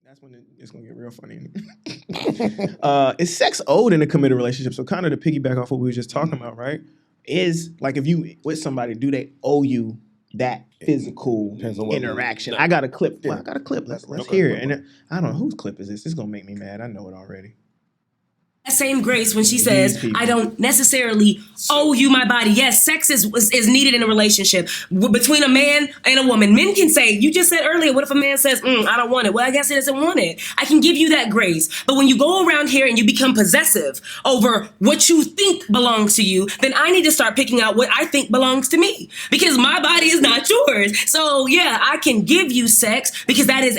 That's when it's gonna get real funny. Is sex owed in a committed relationship? So kind of to piggyback off what we were just talking about, right? Is like if you with somebody, do they owe you that physical interaction? I got a clip. Well, I got a clip. Let's hear it. And I don't know whose clip is this. This is gonna make me mad. I know it already. That same grace when she says, I don't necessarily owe you my body. Yes, sex is needed in a relationship between a man and a woman. Men can say, you just said earlier, what if a man says, I don't want it? Well, I guess he doesn't want it. I can give you that grace. But when you go around here and you become possessive over what you think belongs to you, then I need to start picking out what I think belongs to me because my body is not yours. So yeah, I can give you sex because that is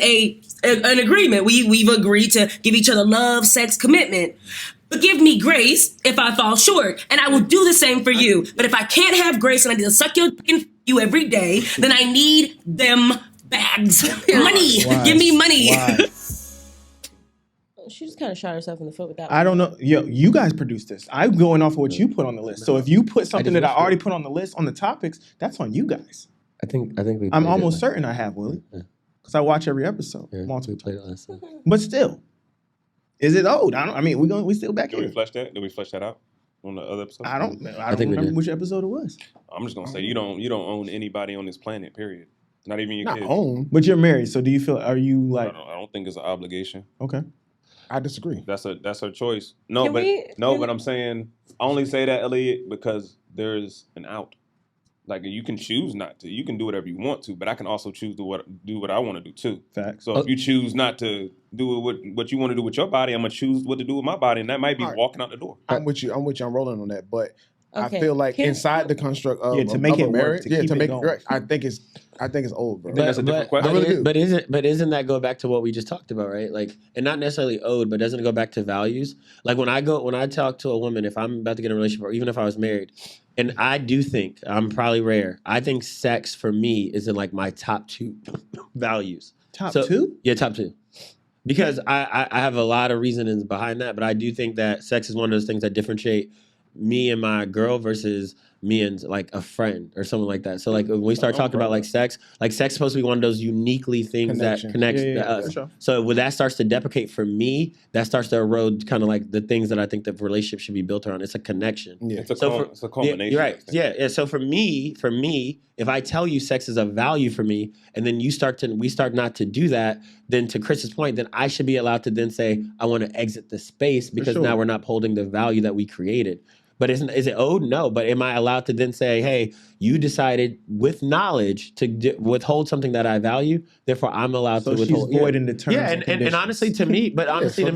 an agreement. We've agreed to give each other love, sex, commitment. But give me grace if I fall short, and I will do the same for you. But if I can't have grace and I need to suck you every day, then I need them bags. Money. Wise. Give me money. She just kind of shot herself in the foot with that. I don't know. Yo, you guys produced this. I'm going off of what you put on the list. So if you put something that I already put on the list on the topics, that's on you guys. I think we. I'm almost certain I have, Willie, because I watch every episode. Multiple times. But still. Is it old? We still back here. Did we flesh that out on the other episode? I don't remember which episode it was. I'm just gonna say you don't own anybody on this planet. Period. Not even your kids. Own, but you're married. So do you feel? Are you like? I don't think it's an obligation. Okay, I disagree. That's her choice. No, but I'm saying I only say that, Elliot, because there's an out. Like you can choose not to. You can do whatever you want to, but I can also choose to do what I want to do too. Facts. So if you choose not to do what you want to do with your body, I'm gonna choose what to do with my body, and that might be walking out the door. I'm with you. I'm rolling on that, but I feel like inside the construct of to make it marriage, to make it work. I think it's old, bro. That's a different question. But isn't that go back to what we just talked about, right? Like, and not necessarily owed, but doesn't it go back to values? Like when I talk to a woman, if I'm about to get in a relationship, or even if I was married. And I do think, I'm probably rare, I think sex for me is in like my top 2 values. Top 2? Yeah, top 2. Because I have a lot of reasons behind that, but I do think that sex is one of those things that differentiate me and my girl versus me and like a friend or something like that. So like when we start talking about like sex is supposed to be one of those uniquely things that connects us. Sure. So when that starts to deprecate for me, that starts to erode kind of like the things that I think the relationship should be built around. It's a connection. Yeah. It's a culmination. You're right. Yeah. So for me, if I tell you sex is a value for me, and then we start not to do that, then to Chris's point, then I should be allowed to then say, I want to exit the space because now we're not holding the value that we created. But is it owed? No. But am I allowed to then say, hey, you decided with knowledge to withhold something that I value, therefore I'm allowed to withhold. She's voiding the terms and honestly to me, but to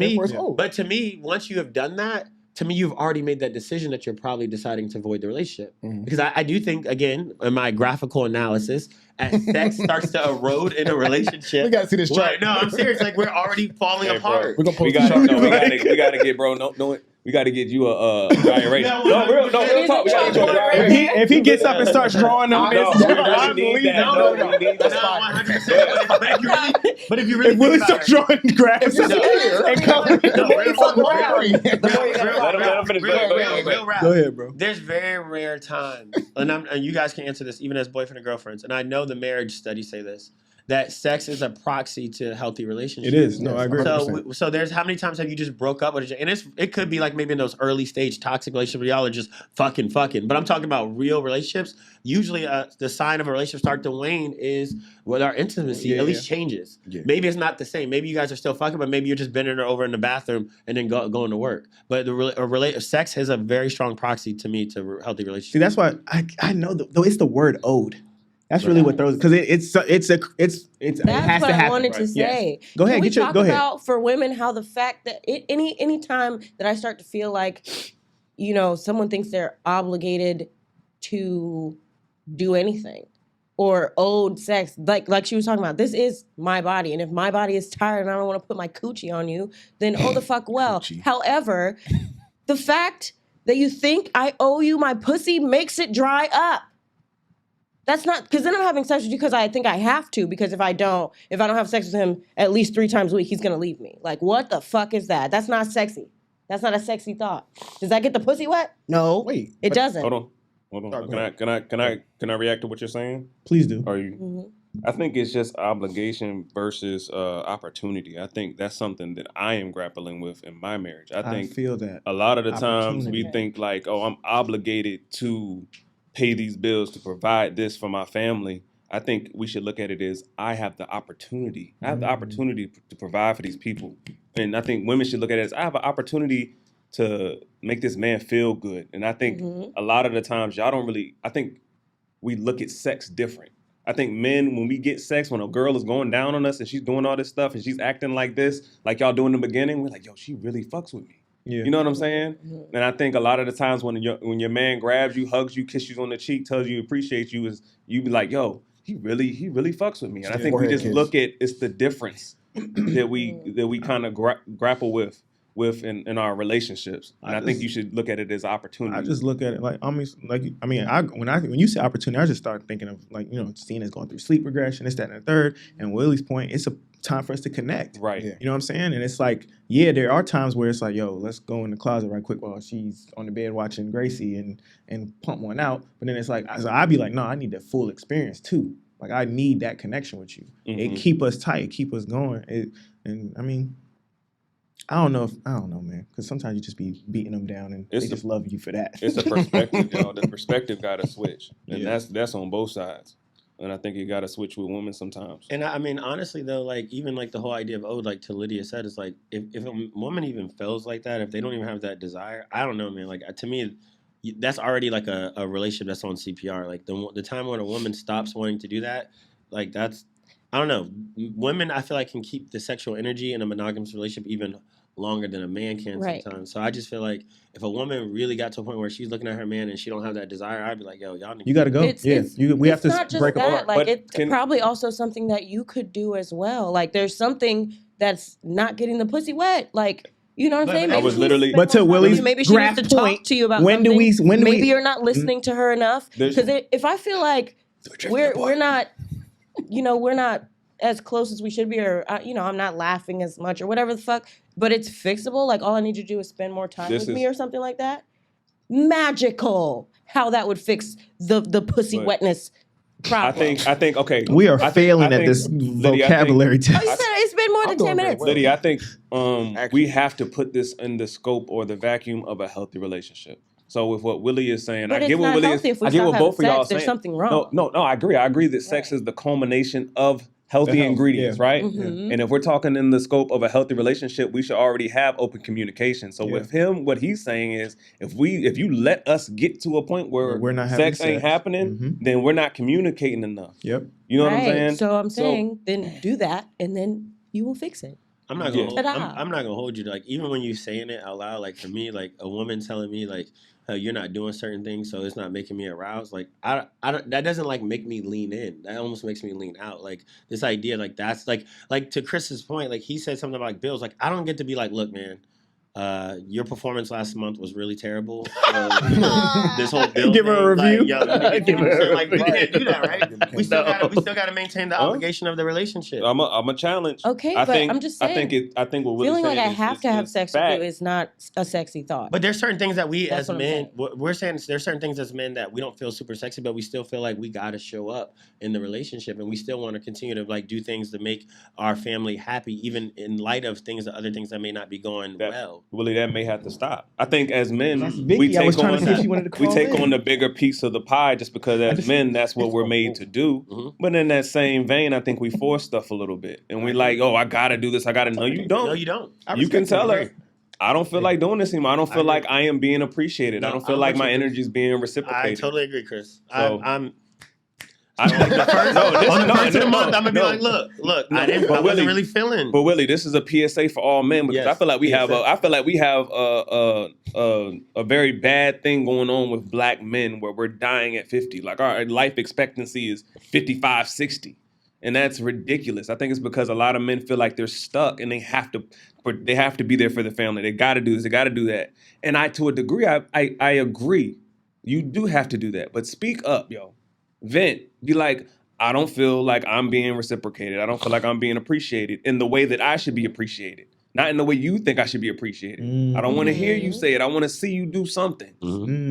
me, once you have done that, to me, you've already made that decision that you're probably deciding to void the relationship. Mm-hmm. Because I do think, again, in my graphical analysis, as sex starts to erode in a relationship. We got to see this chart. No, I'm serious. Like, we're already falling apart. Bro, we got to get, bro, no, we got to get you a IRA. No, real talk. We got to get you a IRA. If he gets up and starts drawing on this, I'm leaving. That's 100%. But if you really Willie starts drawing grass and color. Go ahead, bro. There's very rare times, and you guys can answer this even as boyfriend and girlfriends, and I know the marriage studies say this, that sex is a proxy to healthy relationships. It is. No, I agree. So there's how many times have you just broke up with each other? And it could be like maybe in those early stage toxic relationships where y'all are just fucking. But I'm talking about real relationships. Usually the sign of a relationship start to wane is with our intimacy at least changes. Yeah. Maybe it's not the same. Maybe you guys are still fucking, but maybe you're just bending her over in the bathroom and then going to work. But sex has a very strong proxy to me to healthy relationships. See, that's why I know though it's the word owed. That's really what throws, because it has to happen. I wanted to say. Yes. Go ahead. Talk about for women how the fact that any time that I start to feel like, someone thinks they're obligated to do anything or owed sex, like she was talking about, this is my body, and if my body is tired and I don't want to put my coochie on you, then oh the fuck well. However, the fact that you think I owe you my pussy makes it dry up. That's not, because then I'm having sex with you because I think I have to, because if I don't have sex with him at least 3 times a week, he's going to leave me. Like, what the fuck is that? That's not sexy. That's not a sexy thought. Does that get the pussy wet? No. It doesn't. Hold on. Can I react to what you're saying? Please do. Are you? I think it's just obligation versus opportunity. I think that's something that I am grappling with in my marriage. I feel that a lot of the times we opportunity. think like, oh, I'm obligated to pay these bills to provide this for my family. I think we should look at it as I have the opportunity. I have the opportunity to provide for these people. And I think women should look at it as I have an opportunity to make this man feel good. And I think a lot of the times y'all don't really, I think we look at sex different. I think men, when we get sex, when a girl is going down on us and she's doing all this stuff and she's acting like this, like y'all do in the beginning, we're like, yo, she really fucks with me. Yeah. You know what I'm saying? And I think a lot of the times when your man grabs you, hugs you, kisses you on the cheek, tells you he appreciates you, is you be like, yo, he really fucks with me. And I think we just look at it's the difference that we kind of grapple with in our relationships. And I think you should look at it as opportunity. I just look at it like when you say opportunity, I just start thinking of like, you know, seeing us going through sleep regression, this, that, and the third. And Willie's point, it's a time for us to connect. Right. You know what I'm saying? And it's like, yeah, there are times where it's like, yo, let's go in the closet right quick while she's on the bed watching Gracie and pump one out. But then it's like, so I'd be like, no, I need the full experience too. Like I need that connection with you. It keep us tight, keep us going. And I mean, I don't know, man. Because sometimes you just be beating them down, and they just love you for that. It's a perspective, yo. The perspective got to switch, and that's on both sides. And I think you got to switch with women sometimes. And I mean, honestly, though, like even like the whole idea of like to Lydia said, is like if a woman even feels like that, if they don't even have that desire, I don't know, man. Like to me, that's already like a relationship that's on CPR. Like the time when a woman stops wanting to do that, like that's, I don't know. Women, I feel like, can keep the sexual energy in a monogamous relationship even longer than a man can sometimes. So I just feel like if a woman really got to a point where she's looking at her man and she don't have that desire, I'd be like, yo, y'all need you got to go. We have to not just break that. apart. Like it's probably also something that you could do as well. Like there's something that's not getting the pussy wet. Like, you know what I'm saying? Maybe I was literally. But to Willie's maybe she needs to talk to you about when something. maybe you're not listening to her enough. Because if I feel like we're not, you know, we're not as close as we should be, or you know, I'm not laughing as much or whatever the fuck, but it's fixable. Like all I need you to do is spend more time with me or something like that. Magical how that would fix the pussy wetness problem. I think okay. We are failing at this vocabulary test. Oh, you said it's been more than 10 minutes. Lydia, I think we have to put this in the scope or the vacuum of a healthy relationship. So with what Willie is saying, but I get what Willie is. I get what both of y'all saying. There's something wrong. No, I agree. I agree that sex is the culmination of healthy ingredients, right? And if we're talking in the scope of a healthy relationship, we should already have open communication. So with him, what he's saying is, if you let us get to a point where we're not sex ain't happening, then we're not communicating enough. Yep. You know what I'm saying? So I'm saying, then do that, and then you will fix it. I'm not gonna hold you to, like, even when you're saying it out loud, like for me, like a woman telling me like, you're not doing certain things, so it's not making me aroused. Like I don't, that doesn't like make me lean in. That almost makes me lean out. Like this idea, like that's like to Chris's point, like he said something about bills. Like I don't get to be like, look, man, your performance last month was really terrible. This whole bill give her a review. Like, we can't do that, right? We still gotta maintain the obligation of the relationship. I'm a challenge. Okay, I'm just saying. I think what Willie's feeling saying like I have to have sex with you is not a sexy thought. But there's certain things that we as men, we're saying there's certain things as men that we don't feel super sexy, but we still feel like we gotta show up in the relationship, and we still want to continue to like do things to make our family happy, even in light of other things that may not be going well. Willie, that may have to stop. I think as men, we take on the bigger piece of the pie just because as men, that's what we're made to do. But in that same vein, I think we force stuff a little bit. And we're like, oh, I got to do this. I got to. No, you don't. No, you don't. You can tell her, I don't feel like doing this anymore. I don't feel like I am being appreciated. I don't feel like my energy is being reciprocated. I totally agree, Chris. So, I'm on the first of the month, I'm gonna be like, look, I wasn't really feeling. But Willie, this is a PSA for all men because I feel like we have a very bad thing going on with black men where we're dying at 50. Like our life expectancy is 55, 60. And that's ridiculous. I think it's because a lot of men feel like they're stuck and they have to be there for the family. They got to do this. They got to do that. And to a degree, I agree. You do have to do that. But speak up, yo. Vent. Be like, I don't feel like I'm being reciprocated. I don't feel like I'm being appreciated in the way that I should be appreciated. Not in the way you think I should be appreciated. I don't want to hear you say it. I want to see you do something.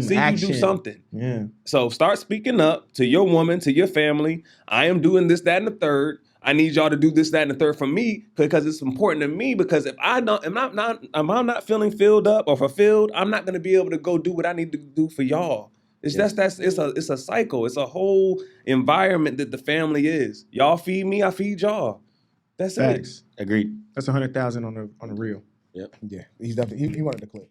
See action. you do something. Yeah. So start speaking up to your woman, to your family. I am doing this, that, and the third. I need y'all to do this, that, and the third for me because it's important to me. Because if I'm not feeling filled up or fulfilled, I'm not going to be able to go do what I need to do for y'all. It's a cycle. It's a whole environment that the family is. Y'all feed me, I feed y'all. That's Facts. it. Agreed. That's 100,000 on the real. Yeah, he's definitely he wanted the clip.